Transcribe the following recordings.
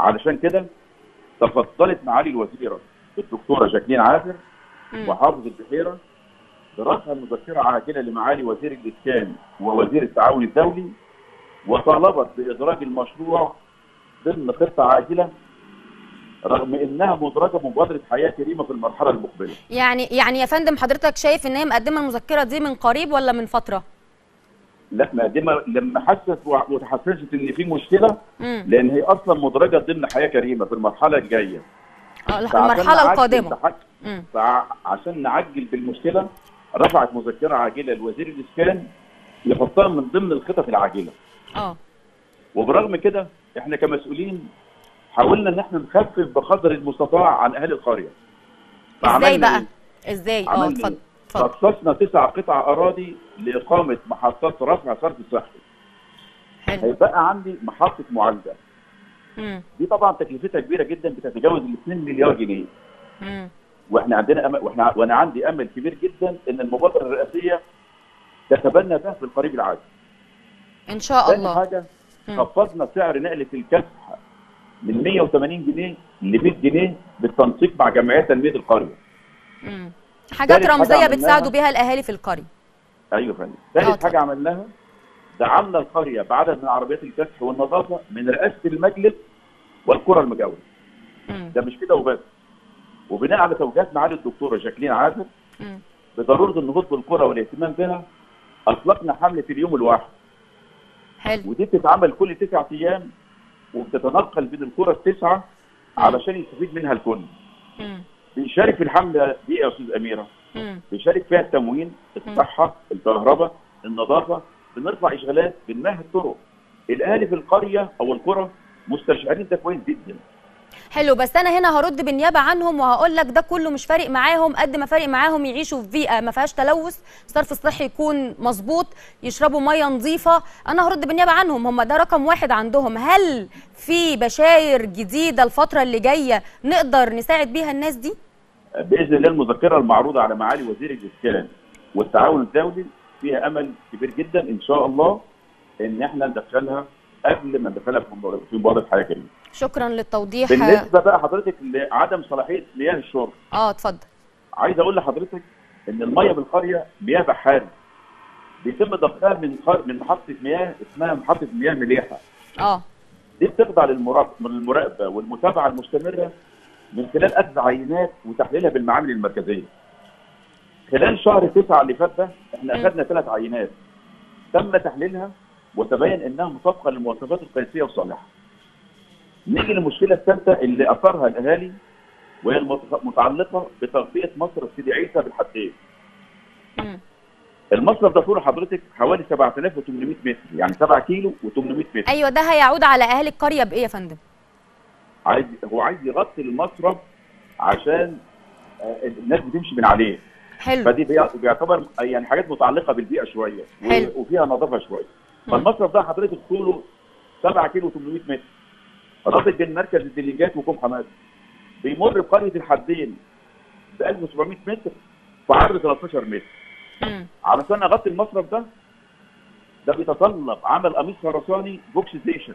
علشان كده تفضلت معالي الوزيره الدكتوره جاكلين عازر محافظ البحيره برفع مذكره عاجله لمعالي وزير الاسكان ووزير التعاون الدولي، وطالبت بادراج المشروع ضمن خطه عاجله رغم انها مدرجه مبادره حياه كريمه في المرحله المقبله. يعني يا فندم حضرتك شايف ان هي مقدمه المذكره دي من قريب ولا من فتره؟ لا، مقدمه لما حست وتحسست ان في مشكله، لان هي اصلا مدرجه ضمن حياه كريمه في المرحله الجايه. المرحله القادمه. عشان نعجل بالمشكله رفعت مذكره عاجله لوزير الاسكان يحطها من ضمن الخطط العاجله. وبرغم كده احنا كمسؤولين حاولنا ان احنا نخفف بقدر المستطاع عن اهالي القريه. ازاي بقى؟ ازاي؟ اتفضل. خصصنا 9 قطع اراضي لاقامه محطات رفع صرف صحي. حلو. هيبقى عندي محطه معالجه. دي طبعا تكلفتها كبيره جدا، بتتجاوز ال 2 مليار جنيه. واحنا عندنا وانا عندي امل كبير جدا ان المبادره الرئاسيه تتبنى ده في القريب العاجل. ان شاء الله. ثاني حاجه خفضنا سعر نقله الكسح من 180 جنيه ل 100 جنيه بالتنسيق مع جمعيات تنميه القريه. حاجات رمزيه بتساعدوا بيها الاهالي في القريه. ايوه يا فندم. ثالث حاجه عملناها دعمنا القريه بعدد من عربيات الكسح والنظافه من رئاسه المجلس والقرى المجاوره. ده مش كده وبس. وبناء على توجيهات معالي الدكتوره جاكلين عازر بضروره النهوض بالقرى والاهتمام بها اطلقنا حمله اليوم الواحد. حلو. ودي بتتعمل كل 9 ايام وبتتنقل بين القرى ال9 علشان يستفيد منها الكل. بيشارك في الحمله دي يا استاذ اميره. بيشارك فيها التموين، الصحه، الكهرباء، النظافه، بنرفع اشغالات، بنمهد طرق. الاهالي في القريه او القرى مستشعرين ده كويس جدا. حلو، بس انا هنا هرد بالنيابه عنهم وهقول لك ده كله مش فارق معاهم قد ما فارق معاهم يعيشوا في بيئه ما فيهاش تلوث، الصرف الصحي يكون مظبوط، يشربوا ميه نظيفه. انا هرد بالنيابه عنهم، هم ده رقم 1 عندهم. هل في بشاير جديده الفتره اللي جايه نقدر نساعد بيها الناس دي؟ باذن الله المذكره المعروضه على معالي وزير الاسكان والتعاون الدولي فيها امل كبير جدا ان شاء الله ان احنا ندخلها قبل ما ندخلها في مبادره حياه كريمه. شكرا للتوضيح. بالنسبه بقى حضرتك لعدم صلاحيه مياه الشرب. اتفضل. عايز اقول لحضرتك ان الميه بالقريه مياه بحاري بيتم ضخها من محطه مياه اسمها محطه مياه مليحه. دي بتخضع للمراقبه والمتابعه المستمره من خلال اخذ عينات وتحليلها بالمعامل المركزيه. خلال شهر 9 اللي فات ده احنا اخذنا 3 عينات تم تحليلها وتبين انها مطابقه للمواصفات القياسيه وصالحه. نيجي للمشكله الثالثه اللي اثرها الاهالي وهي متعلقه بتغطيه مصرف سيدي عيسى بالحدين. المصرف ده طوله حضرتك حوالي 7800 متر، يعني 7 كيلو و800 متر. ايوه، ده هيعود على اهالي القريه بايه يا فندم؟ هو عايز يغطي المصرف عشان الناس بتمشي من عليه. حلو. فدي بيعتبر يعني حاجات متعلقه بالبيئه شويه وفيها نظافه شويه. فالمصرف ده حضرتك طوله 7 كيلو و800 متر. رابط بين مركز الدليجات وكوم حماد. بيمر بقريه الحدين ب 1700 متر في عرض 13 متر. علشان اغطي المصرف ده بيتطلب عمل قميص خرساني بوكس ستيشن.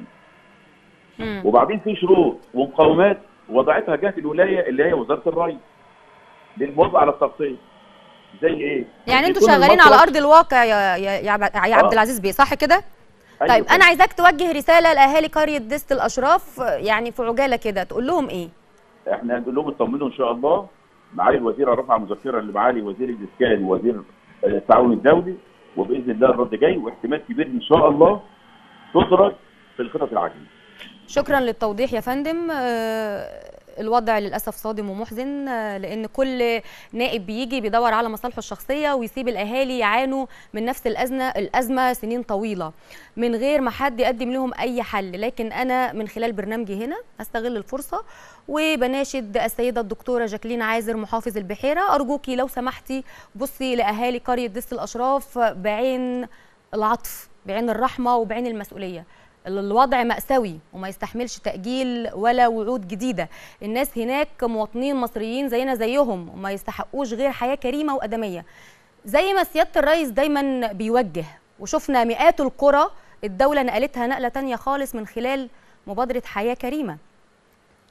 وبعدين في شروط ومقاومات وضعتها جهه الولايه اللي هي وزاره الري للموافقه على التغطيه. زي ايه؟ يعني انتوا شغالين على ارض الواقع يا عبد العزيز بيه، صح كده؟ أيوة. طيب انا عايزاك توجه رساله لاهالي قريه دست الاشراف يعني في عجاله كده، تقول لهم ايه؟ احنا هنقول لهم اطمنوا ان شاء الله. معالي الوزيره رفع مذكره لمعالي وزير الاسكان ووزير التعاون الدولي، وباذن الله الرد جاي واحتمال كبير ان شاء الله تدرج في الخطط العاجله. شكرا للتوضيح يا فندم. الوضع للأسف صادم ومحزن، لأن كل نائب بيجي بيدور على مصالحه الشخصية ويسيب الأهالي يعانوا من نفس الأزمة سنين طويلة من غير ما حد يقدم لهم أي حل. لكن أنا من خلال برنامجي هنا أستغل الفرصة وبناشد السيدة الدكتورة جاكلين عازر محافظ البحيرة، أرجوكي لو سمحتي بصي لأهالي قرية دست الأشراف بعين العطف، بعين الرحمة وبعين المسؤولية. الوضع مأساوي وما يستحملش تأجيل ولا وعود جديدة. الناس هناك مواطنين مصريين زينا زيهم وما يستحقوش غير حياة كريمة وأدمية زي ما سيادة الرئيس دايما بيوجه. وشفنا مئات القرى الدولة نقلتها نقلة تانية خالص من خلال مبادرة حياة كريمة.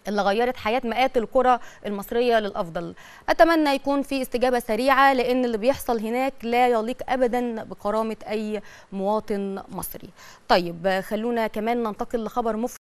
اللي غيرت حياة مئات القرى المصرية للأفضل. أتمنى يكون في استجابة سريعة، لأن اللي بيحصل هناك لا يليق أبدا بكرامة أي مواطن مصري. طيب خلونا كمان ننتقل لخبر مفرح